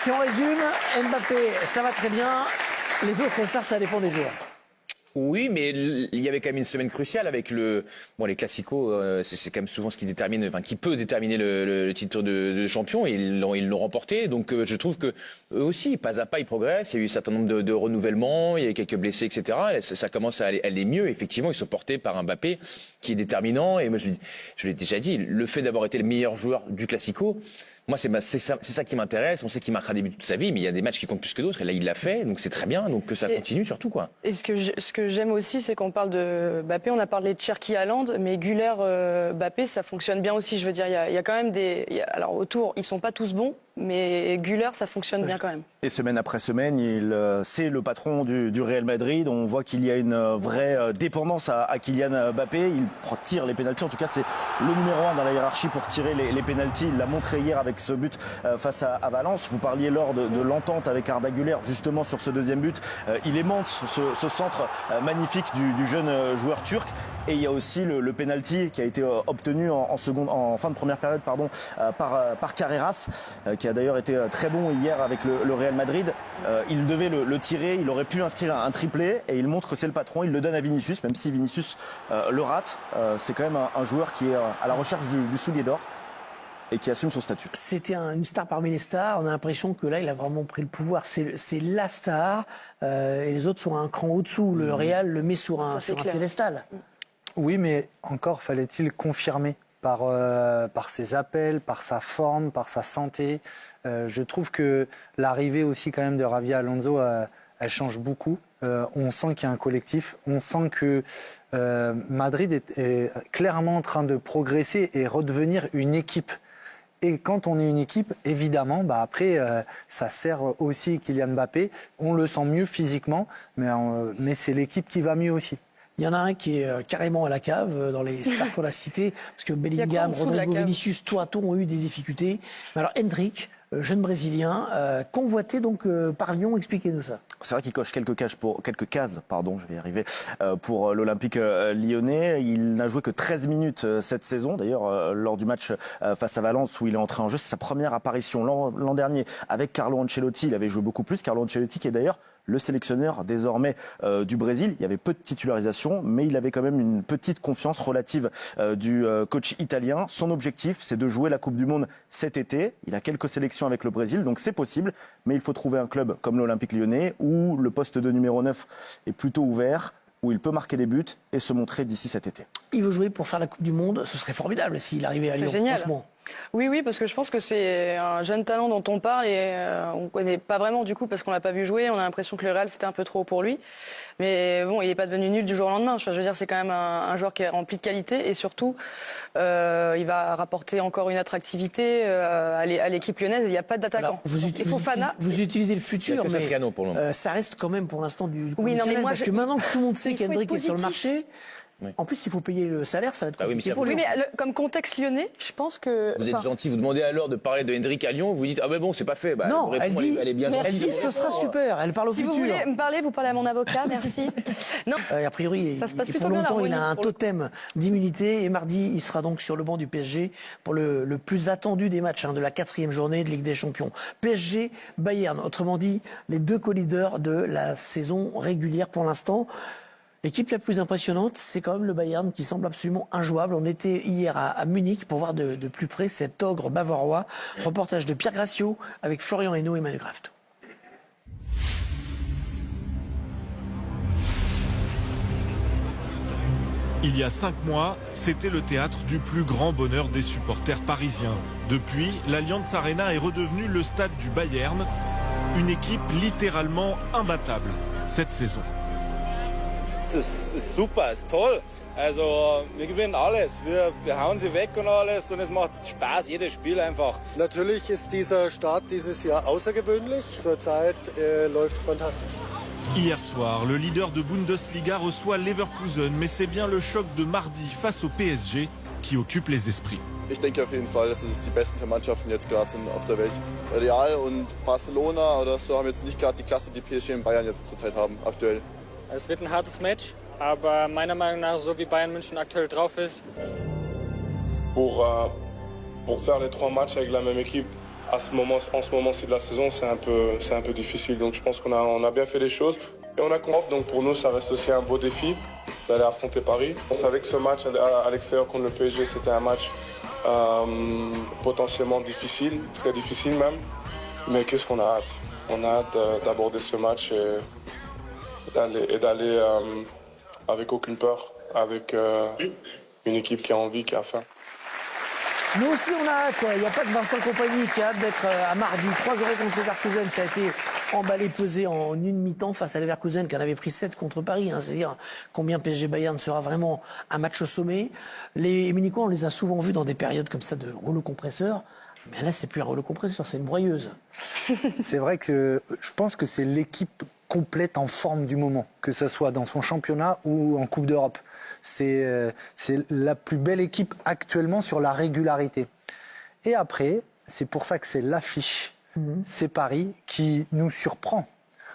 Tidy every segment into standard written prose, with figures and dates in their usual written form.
Si on résume, Mbappé, ça va très bien. Les autres stars, ça dépend des joueurs. Oui, mais il y avait quand même une semaine cruciale avec les classicos. C'est quand même souvent ce qui détermine, enfin, qui peut déterminer le titre de champion. Et ils l'ont remporté. Donc, je trouve que eux aussi, pas à pas, ils progressent. Il y a eu un certain nombre de renouvellements. Il y a eu quelques blessés, etc. Et ça commence à aller mieux. Effectivement, ils sont portés par un Mbappé qui est déterminant. Et moi, je l'ai déjà dit, le fait d'avoir été le meilleur joueur du classico. Moi, c'est ça qui m'intéresse. On sait qu'il marquera des buts toute sa vie, mais il y a des matchs qui comptent plus que d'autres. Et là, il l'a fait, donc c'est très bien. Donc que ça continue surtout, quoi. Et ce que j'aime aussi, c'est qu'on parle de Mbappé. On a parlé de Cherki Haaland, mais Güler, Mbappé, ça fonctionne bien aussi. Je veux dire, il y a quand même alors autour, ils sont pas tous bons, mais Güler, ça fonctionne bien quand même. Et semaine après semaine, c'est le patron du Real Madrid. On voit qu'il y a une vraie dépendance à Kylian Mbappé. Il tire les pénaltys. En tout cas, c'est le numéro 1 dans la hiérarchie pour tirer les pénaltys. Il l'a montré hier avec ce but face à Valence. Vous parliez lors de l'entente avec Arda Güler, justement sur ce deuxième but. Il aimante ce centre magnifique du jeune joueur turc. Et il y a aussi le penalty qui a été obtenu en fin de première période, par Carreras, qui a d'ailleurs été très bon hier avec le Real Madrid. Il devait le tirer, il aurait pu inscrire un triplé et il montre que c'est le patron. Il le donne à Vinicius, même si Vinicius le rate. C'est quand même un joueur qui est à la recherche du soulier d'or et qui assume son statut. C'était une star parmi les stars. On a l'impression que là, il a vraiment pris le pouvoir. C'est la star et les autres sont un cran au-dessous. Le Real le met sur un piédestal. Oui, mais encore fallait-il confirmer par ses appels, par sa forme, par sa santé. Je trouve que l'arrivée aussi quand même de Javi Alonso, elle change beaucoup. On sent qu'il y a un collectif. On sent que Madrid est clairement en train de progresser et redevenir une équipe. Et quand on est une équipe, évidemment, après, ça sert aussi Kylian Mbappé. On le sent mieux physiquement, mais c'est l'équipe qui va mieux aussi. Il y en a un qui est carrément à la cave dans les stars qu'on a cités, parce que Bellingham, Rodrigo, Vinicius, tour à tour ont eu des difficultés. Mais alors Endrick, jeune Brésilien, convoité donc par Lyon, expliquez-nous ça. C'est vrai qu'il coche quelques cases, je vais y arriver, pour l'Olympique lyonnais. Il n'a joué que 13 minutes cette saison, d'ailleurs lors du match face à Valence où il est entré en jeu. C'est sa première apparition l'an dernier avec Carlo Ancelotti. Il avait joué beaucoup plus. Carlo Ancelotti qui est d'ailleurs le sélectionneur désormais du Brésil. Il y avait peu de titularisation, mais il avait quand même une petite confiance relative du coach italien. Son objectif, c'est de jouer la Coupe du Monde cet été. Il a quelques sélections avec le Brésil, donc c'est possible. Mais il faut trouver un club comme l'Olympique lyonnais où le poste de numéro 9 est plutôt ouvert, où il peut marquer des buts et se montrer d'ici cet été. Il veut jouer pour faire la Coupe du Monde. Ce serait formidable s'il arrivait à Lyon, génial. Franchement. Oui, parce que je pense que c'est un jeune talent dont on parle et on ne connaît pas vraiment du coup parce qu'on l'a pas vu jouer. On a l'impression que le Real c'était un peu trop haut pour lui. Mais bon, il n'est pas devenu nul du jour au lendemain. Je veux dire, c'est quand même un joueur qui est rempli de qualité et surtout, il va rapporter encore une attractivité à l'équipe lyonnaise. Il n'y a pas d'attaquant. Vous utilisez le futur, mais ça reste quand même pour l'instant du conditionnel. Parce que maintenant que tout le monde sait qu'Hendrick est sur le marché. Oui. En plus, il faut payer le salaire, ça va être compliqué pour lui. Oui, mais comme contexte lyonnais, je pense que... Vous êtes gentil, vous demandez alors de parler de Hendrick à Lyon, vous dites « Ah ben bon, c'est pas fait ». Non, elle dit, elle est bien gentille. Elle dit ce sera super, elle parle au futur. Si vous voulez me parler, vous parlez à mon avocat, merci. Non. A priori, pour longtemps, il a un totem d'immunité et mardi, il sera donc sur le banc du PSG pour le plus attendu des matchs de la 4e journée de Ligue des Champions. PSG, Bayern, autrement dit, les deux co-leaders de la saison régulière pour l'instant. L'équipe la plus impressionnante, c'est quand même le Bayern qui semble absolument injouable. On était hier à Munich pour voir de plus près cet ogre bavarois. Reportage de Pierre Graciot avec Florian Hainaut et Manu Graft. Il y a 5 mois, c'était le théâtre du plus grand bonheur des supporters parisiens. Depuis, l'Allianz Arena est redevenu le stade du Bayern, une équipe littéralement imbattable cette saison. Es ist super, es ist toll. Also wir gewinnen alles, wir hauen sie weg und alles und es macht Spaß, jedes Spiel einfach. Natürlich ist dieser Start dieses Jahr außergewöhnlich. Zurzeit läuft es fantastisch. Hier soir, le leader de Bundesliga reçoit Leverkusen, mais c'est bien le choc de mardi face au PSG qui occupe les esprits. Ich denke auf jeden Fall, dass es die besten Mannschaften jetzt gerade sind auf der Welt. Real und Barcelona oder so haben jetzt nicht gerade die Klasse, die PSG und Bayern jetzt zurzeit haben, aktuell. Es wird ein hartes Match, aber meiner Meinung nach, so wie Bayern München aktuell drauf ist. Pour faire les 3 matchs avec la même équipe, en ce moment-ci de la saison, c'est un peu difficile. Donc je pense qu'on a bien fait les choses et on a compris. Donc pour nous, ça reste aussi un beau défi d'aller affronter Paris. On savait que ce match à l'extérieur contre le PSG, c'était un match potentiellement difficile, très difficile même. Mais qu'est-ce qu'on a hâte? On a hâte d'aborder ce match et d'aller avec aucune peur, avec une équipe qui a envie, qui a faim. Nous aussi, on a hâte. Il n'y a pas que Vincent Kompany qui a hâte d'être à mardi. 3-0 contre Leverkusen. Ça a été emballé, pesé en une mi-temps face à Leverkusen qui en avait pris 7 contre Paris. C'est-à-dire combien PSG Bayern sera vraiment un match au sommet. Les Munichois, on les a souvent vus dans des périodes comme ça de rouleau compresseur. Mais là, c'est plus un rouleau compresseur, c'est une broyeuse. C'est vrai que je pense que c'est l'équipe complète en forme du moment, que ce soit dans son championnat ou en Coupe d'Europe. C'est la plus belle équipe actuellement sur la régularité. Et après, c'est pour ça que c'est l'affiche. C'est Paris qui nous surprend.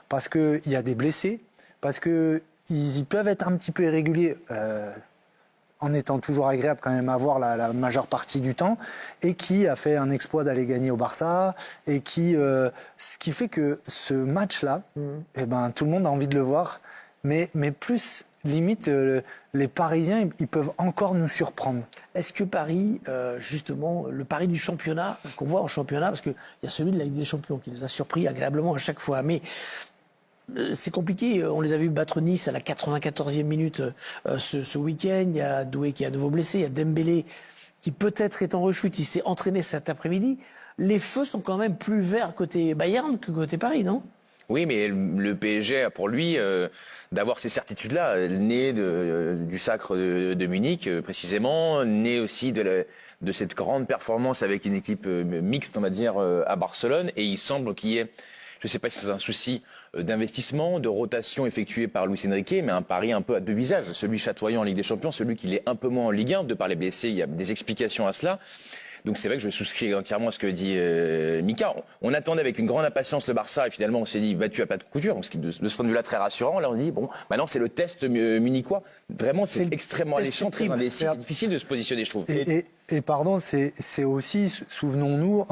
Parce qu'il y a des blessés, parce qu'ils peuvent être un petit peu irréguliers, en étant toujours agréable quand même à voir la majeure partie du temps, et qui a fait un exploit d'aller gagner au Barça, et ce qui fait que ce match-là, eh ben, tout le monde a envie de le voir, mais plus limite, les Parisiens, ils peuvent encore nous surprendre. Est-ce que Paris, justement, le pari du championnat, qu'on voit en championnat, parce qu'il y a celui de la Ligue des Champions qui nous a surpris agréablement à chaque fois, mais c'est compliqué. On les a vus battre Nice à la 94e minute ce week-end. Il y a Doué qui est à nouveau blessé. Il y a Dembélé qui peut-être est en rechute. Il s'est entraîné cet après-midi. Les feux sont quand même plus verts côté Bayern que côté Paris, non? Oui, mais le PSG a pour lui d'avoir ces certitudes-là, né du sacre de Munich précisément, né aussi de cette grande performance avec une équipe mixte, on va dire, à Barcelone. Et il semble qu'il y ait, je ne sais pas si c'est un souci d'investissement, de rotation effectuée par Luis Enrique, mais un pari un peu à deux visages. Celui chatoyant en Ligue des Champions, celui qui l'est un peu moins en Ligue 1. De par les blessés, il y a des explications à cela. Donc c'est vrai que je souscris entièrement à ce que dit Mika. On attendait avec une grande impatience le Barça et finalement on s'est dit battu à pas de couture. Donc de ce point de vue-là très rassurant. Là on dit bon, maintenant c'est le test munichois. Vraiment c'est extrêmement alléchant, très indécis. C'est difficile de se positionner, je trouve. Et pardon, c'est aussi, souvenons-nous,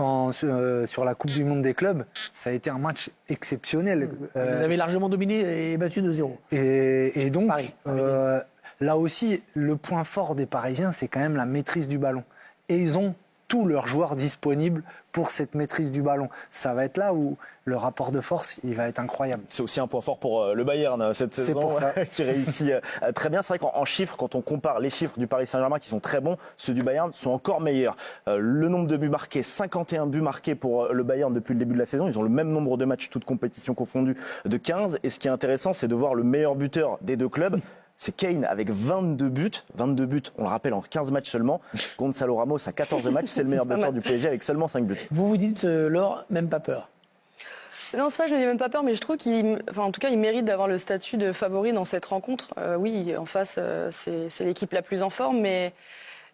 sur la Coupe du Monde des clubs, ça a été un match exceptionnel. Vous avez largement dominé et battu 2-0. Et donc, Paris. Là aussi, le point fort des Parisiens, c'est quand même la maîtrise du ballon. Et ils ont tous leurs joueurs disponibles pour cette maîtrise du ballon. Ça va être là où le rapport de force, il va être incroyable. C'est aussi un point fort pour le Bayern cette saison, pour ça. qui réussit très bien. C'est vrai qu'en chiffres, quand on compare les chiffres du Paris Saint-Germain qui sont très bons, ceux du Bayern sont encore meilleurs. Le nombre de buts marqués, 51 buts marqués pour le Bayern depuis le début de la saison. Ils ont le même nombre de matchs, toutes compétitions confondues, de 15. Et ce qui est intéressant, c'est de voir le meilleur buteur des deux clubs. C'est Kane avec 22 buts. 22 buts, on le rappelle, en 15 matchs seulement. Gonzalo Ramos à 14 matchs, c'est le meilleur buteur du PSG avec seulement 5 buts. Vous dites, Laure, même pas peur? Non, c'est pas, je me dis même pas peur, mais je trouve en tout cas, il mérite d'avoir le statut de favori dans cette rencontre. Oui, en face, c'est l'équipe la plus en forme, mais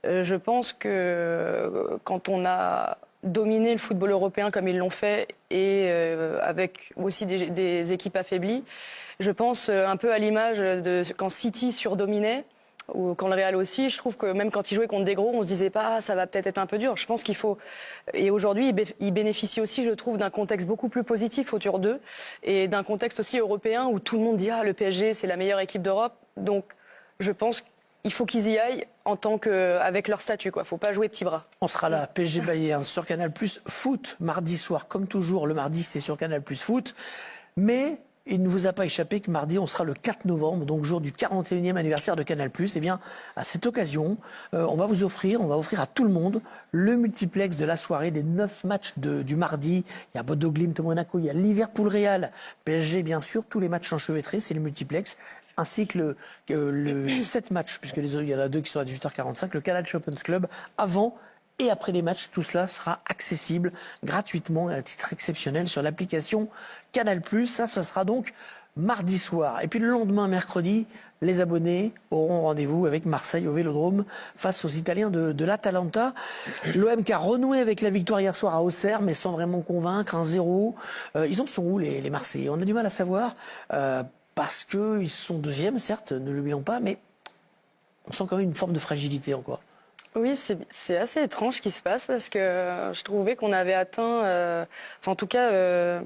je pense que quand on a dominé le football européen comme ils l'ont fait et avec aussi des équipes affaiblies, je pense un peu à l'image de quand City surdominait ou quand le Real aussi. Je trouve que même quand ils jouaient contre des gros, on se disait pas ça va peut-être être un peu dur. Je pense qu'il faut. Et aujourd'hui, ils bénéficient aussi, je trouve, d'un contexte beaucoup plus positif autour d'eux et d'un contexte aussi européen où tout le monde dit le PSG c'est la meilleure équipe d'Europe. Donc je pense qu'il faut qu'ils y aillent en tant qu'avec leur statut, quoi. Faut pas jouer petit bras. On sera là, PSG Bayern sur Canal+ Foot mardi soir, comme toujours. Le mardi c'est sur Canal+ Foot, mais il ne vous a pas échappé que mardi, on sera le 4 novembre, donc jour du 41e anniversaire de Canal+. Eh bien, à cette occasion, on va offrir à tout le monde le multiplex de la soirée, les 9 matchs du mardi. Il y a Bodo Glimt Monaco, il y a Liverpool Real, PSG bien sûr, tous les matchs enchevêtrés, c'est le multiplex. Ainsi que le 7 matchs, puisque il y en a 2 qui sont à 18h45, le Canal Champions Club, avant et après les matchs. Tout cela sera accessible gratuitement et à titre exceptionnel sur l'application Canal+. Ça sera donc mardi soir. Et puis le lendemain, mercredi, les abonnés auront rendez-vous avec Marseille au Vélodrome face aux Italiens de l'Atalanta. L'OM qui a renoué avec la victoire hier soir à Auxerre, mais sans vraiment convaincre, 1-0. Ils en sont où les Marseillais? On a du mal à savoir, parce qu'ils sont deuxièmes, certes, ne l'oublions pas, mais on sent quand même une forme de fragilité encore. Oui, c'est assez étrange ce qui se passe parce que je trouvais qu'on avait atteint, en tout cas,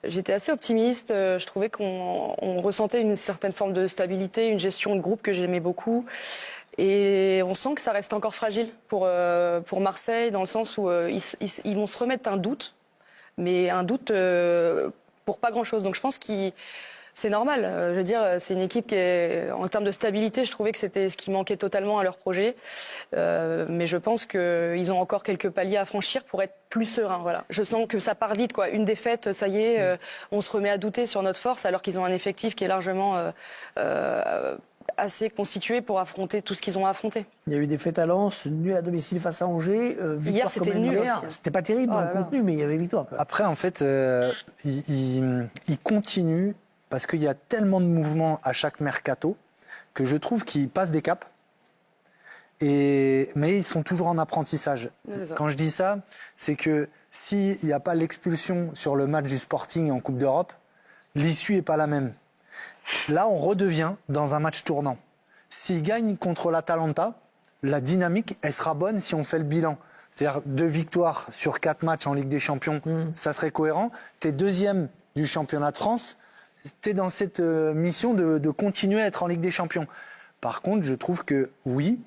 j'étais assez optimiste. Je trouvais qu'on ressentait une certaine forme de stabilité, une gestion de groupe que j'aimais beaucoup. Et on sent que ça reste encore fragile pour Marseille, dans le sens où ils vont se remettre un doute, mais un doute pour pas grand-chose. Donc je pense c'est normal. Je veux dire, c'est une équipe qui est, en termes de stabilité, je trouvais que c'était ce qui manquait totalement à leur projet. Mais je pense qu'ils ont encore quelques paliers à franchir pour être plus serein. Voilà. Je sens que ça part vite, quoi. Une défaite, ça y est, on se remet à douter sur notre force, alors qu'ils ont un effectif qui est largement assez constitué pour affronter tout ce qu'ils ont à affronter. Il y a eu des défaites à Lens, nul à domicile face à Angers. Hier, c'était nul aussi. C'était pas terrible dans le contenu, mais il y avait victoire. Après, en fait, ils continuent parce qu'il y a tellement de mouvements à chaque mercato que je trouve qu'ils passent des caps. Mais ils sont toujours en apprentissage. Quand je dis ça, c'est que s'il n'y a pas l'expulsion sur le match du Sporting en Coupe d'Europe, l'issue n'est pas la même. Là, on redevient dans un match tournant. S'ils gagnent contre l'Atalanta, la dynamique, elle sera bonne si on fait le bilan. C'est-à-dire 2 victoires sur 4 matchs en Ligue des Champions, ça serait cohérent. Tu es 2e du championnat de France, tu es dans cette mission de continuer à être en Ligue des Champions. Par contre, je trouve que oui,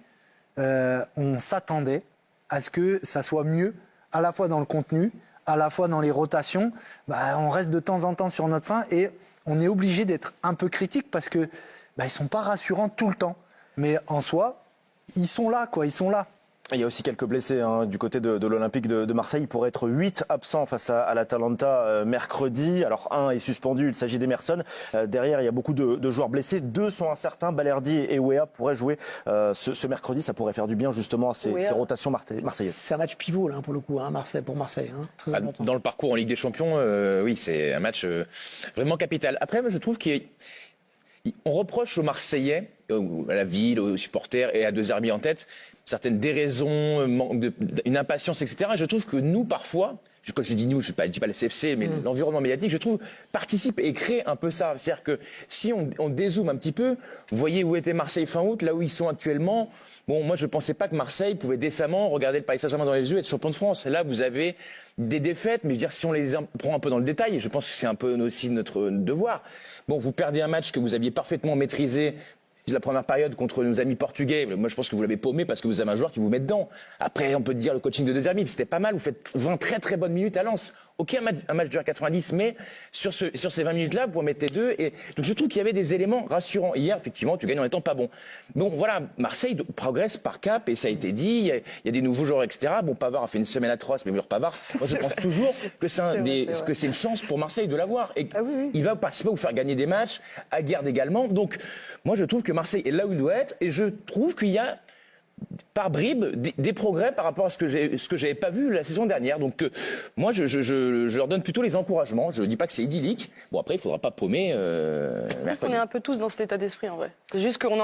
on s'attendait à ce que ça soit mieux, à la fois dans le contenu, à la fois dans les rotations. On reste de temps en temps sur notre faim et on est obligé d'être un peu critique parce que ils sont pas rassurants tout le temps. Mais en soi, ils sont là, quoi. Ils sont là. Il y a aussi quelques blessés du côté de l'Olympique de Marseille. Il pourrait être 8 absents face à l'Atalanta mercredi. Alors 1 est suspendu, il s'agit d'Emerson. Derrière, il y a beaucoup de joueurs blessés. 2 sont incertains. Balerdi et Weah pourraient jouer ce mercredi. Ça pourrait faire du bien justement à ces rotations marseillaises. C'est un match pivot là pour le coup, pour Marseille. Très important. Dans le parcours en Ligue des Champions, oui, c'est un match vraiment capital. Après, moi, je trouve qu'on reproche aux Marseillais, à la ville, aux supporters et à De Zerbi en tête, certaines déraisons, une impatience, etc. Et je trouve que nous, parfois, quand je dis nous, je ne dis pas le CFC, mais l'environnement médiatique, je trouve, participe et crée un peu ça. C'est-à-dire que si on dézoome un petit peu, vous voyez où était Marseille fin août, là où ils sont actuellement. Bon, moi, je ne pensais pas que Marseille pouvait décemment regarder le Paris Saint-Germain dans les yeux et être champion de France. Là, vous avez des défaites, mais je veux dire, si on les prend un peu dans le détail, je pense que c'est un peu aussi notre devoir. Bon, vous perdez un match que vous aviez parfaitement maîtrisé la première période contre nos amis portugais. Moi, je pense que vous l'avez paumé parce que vous avez un joueur qui vous met dedans. Après, on peut dire le coaching de De Zerbi, c'était pas mal. Vous faites 20 très très bonnes minutes à Lens. Ok, un match dure 90, mais sur ces 20 minutes-là, vous en mettez 2. Et donc, je trouve qu'il y avait des éléments rassurants. Hier, effectivement, tu gagnes en étant pas bon. Bon, voilà, Marseille progresse par cap, et ça a été dit. Il y a des nouveaux joueurs, etc. Bon, Pavard a fait une semaine atroce, mais Pavard, moi, je pense toujours que c'est une chance pour Marseille de l'avoir. Et il va participer à vous faire gagner des matchs, à Guerre également. Donc, moi, je trouve que Marseille est là où il doit être, et je trouve qu'il y a par bribes des progrès par rapport à ce que j'avais pas vu la saison dernière. Donc moi je leur donne plutôt les encouragements. Je dis pas que c'est idyllique. Bon, après il faudra pas paumer mercredi. On est un peu tous dans cet état d'esprit en vrai. C'est juste qu'on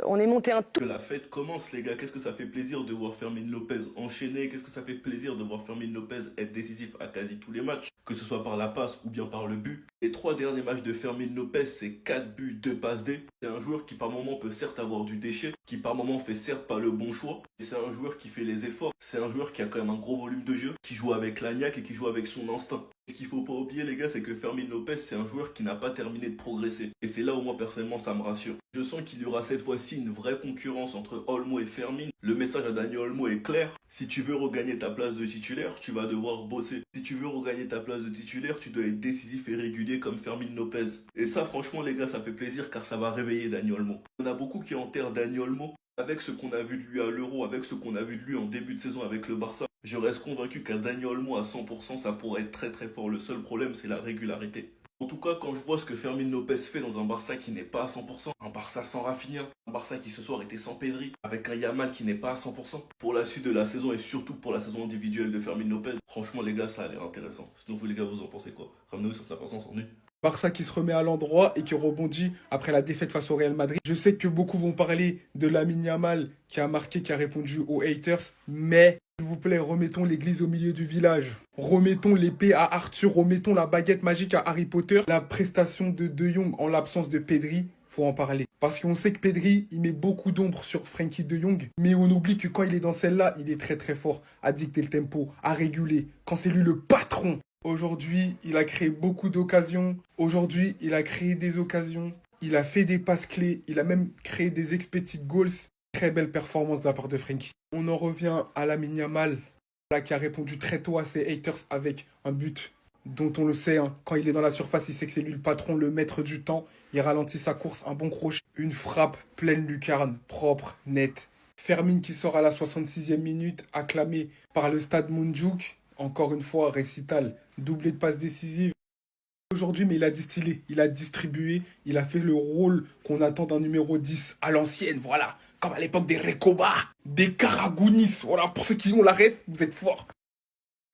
on est monté un tout. La fête commence, les gars. Qu'est-ce que ça fait plaisir de voir Fermin Lopez enchaîner. Qu'est-ce que ça fait plaisir de voir Fermin Lopez être décisif à quasi tous les matchs, que ce soit par la passe ou bien par le but. Les 3 derniers matchs de Fermin Lopez, c'est 4 buts, 2 passes D. C'est un joueur qui par moment peut certes avoir du déchet, qui par moment fait certes pas le bon choix. Et c'est un joueur qui fait les efforts. C'est un joueur qui a quand même un gros volume de jeu, qui joue avec l'agnac et qui joue avec son instinct. Ce qu'il faut pas oublier, les gars, c'est que Fermin Lopez, c'est un joueur qui n'a pas terminé de progresser. Et c'est là où moi, personnellement, ça me rassure. Je sens qu'il y aura cette fois-ci une vraie concurrence entre Olmo et Fermin. Le message à Dani Olmo est clair. Si tu veux regagner ta place de titulaire, tu vas devoir bosser. Si tu veux regagner ta place de titulaire, tu dois être décisif et régulier comme Fermin Lopez. Et ça, franchement, les gars, ça fait plaisir car ça va réveiller Dani Olmo. On a beaucoup qui enterrent Dani Olmo. Avec ce qu'on a vu de lui à l'Euro, avec ce qu'on a vu de lui en début de saison avec le Barça, je reste convaincu qu'un Dani Olmo à 100%, ça pourrait être très très fort. Le seul problème, c'est la régularité. En tout cas, quand je vois ce que Fermin Lopez fait dans un Barça qui n'est pas à 100%, un Barça sans Rafinha, un Barça qui ce soir était sans Pedri, avec un Yamal qui n'est pas à 100%, pour la suite de la saison et surtout pour la saison individuelle de Fermin Lopez, franchement les gars, ça a l'air intéressant. Sinon vous les gars, vous en pensez quoi? Ramenez-vous sur la patience en nu. Barça qui se remet à l'endroit et qui rebondit après la défaite face au Real Madrid. Je sais que beaucoup vont parler de Lamine Yamal qui a marqué, qui a répondu aux haters, mais s'il vous plaît, remettons l'église au milieu du village. Remettons l'épée à Arthur, remettons la baguette magique à Harry Potter. La prestation de De Jong en l'absence de Pedri, faut en parler. Parce qu'on sait que Pedri, il met beaucoup d'ombre sur Frenkie de Jong, mais on oublie que quand il est dans celle-là, il est très très fort à dicter le tempo, à réguler, quand c'est lui le patron. Aujourd'hui, il a créé beaucoup d'occasions. Aujourd'hui, il a créé des occasions. Il a fait des passes clés. Il a même créé des expected goals. Très belle performance de la part de Frenkie. On en revient à Lamine Yamal, là, qui a répondu très tôt à ses haters avec un but dont on le sait, hein, quand il est dans la surface, il sait que c'est lui le patron, le maître du temps. Il ralentit sa course, un bon crochet, une frappe pleine lucarne, propre, nette. Fermin qui sort à la 66e minute, acclamé par le stade Moundjouk. Encore une fois, récital, doublé de passes décisives. Aujourd'hui, mais il a distillé, il a distribué, il a fait le rôle qu'on attend d'un numéro 10 à l'ancienne, voilà. Comme à l'époque des Recoba, des Karagounis. Voilà, pour ceux qui ont la ref, vous êtes forts.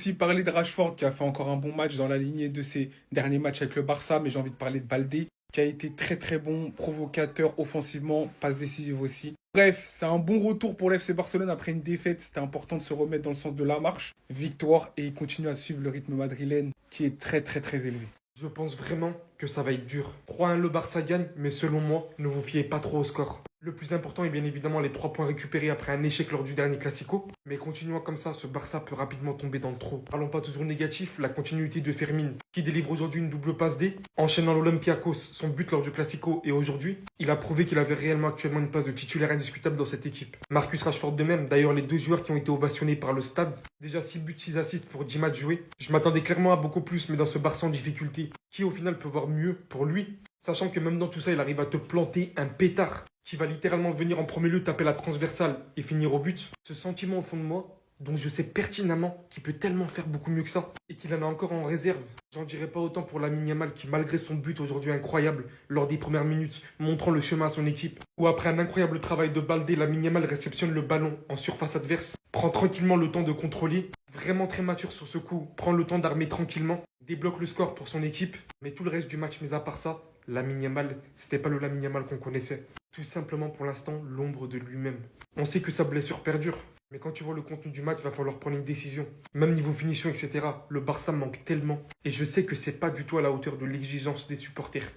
Aussi parler de Rashford qui a fait encore un bon match dans la lignée de ses derniers matchs avec le Barça, mais j'ai envie de parler de Baldé qui a été très très bon, provocateur offensivement, passe décisive aussi. Bref, c'est un bon retour pour l'FC Barcelone après une défaite, c'était important de se remettre dans le sens de la marche. Victoire et il continue à suivre le rythme madrilène qui est très très très élevé. Je pense vraiment que ça va être dur. 3-1 le Barça gagne, mais selon moi, ne vous fiez pas trop au score. Le plus important est bien évidemment les 3 points récupérés après un échec lors du dernier Classico. Mais continuant comme ça, ce Barça peut rapidement tomber dans le trou. Parlons pas toujours négatif, la continuité de Fermin, qui délivre aujourd'hui une double passe D, enchaînant l'Olympiakos, son but lors du Classico et aujourd'hui, il a prouvé qu'il avait réellement actuellement une place de titulaire indiscutable dans cette équipe. Marcus Rashford de même, d'ailleurs les 2 joueurs qui ont été ovationnés par le stade. Déjà 6 buts, 6 assists pour 10 matchs joués. Je m'attendais clairement à beaucoup plus, mais dans ce Barça en difficulté, qui au final peut voir mieux pour lui, sachant que même dans tout ça, il arrive à te planter un pétard qui va littéralement venir en premier lieu taper la transversale et finir au but. Ce sentiment au fond de moi, dont je sais pertinemment qu'il peut tellement faire beaucoup mieux que ça et qu'il en a encore en réserve. J'en dirais pas autant pour Lamine Yamal qui, malgré son but aujourd'hui incroyable lors des premières minutes, montrant le chemin à son équipe, ou après un incroyable travail de Baldé, Lamine Yamal réceptionne le ballon en surface adverse, prend tranquillement le temps de contrôler, vraiment très mature sur ce coup, prend le temps d'armer tranquillement, débloque le score pour son équipe, mais tout le reste du match, mis à part ça, Lamine Yamal, c'était pas le Lamine Yamal qu'on connaissait. Tout simplement pour l'instant, l'ombre de lui-même. On sait que sa blessure perdure, mais quand tu vois le contenu du match, il va falloir prendre une décision. Même niveau finition, etc. Le Barça manque tellement. Et je sais que c'est pas du tout à la hauteur de l'exigence des supporters.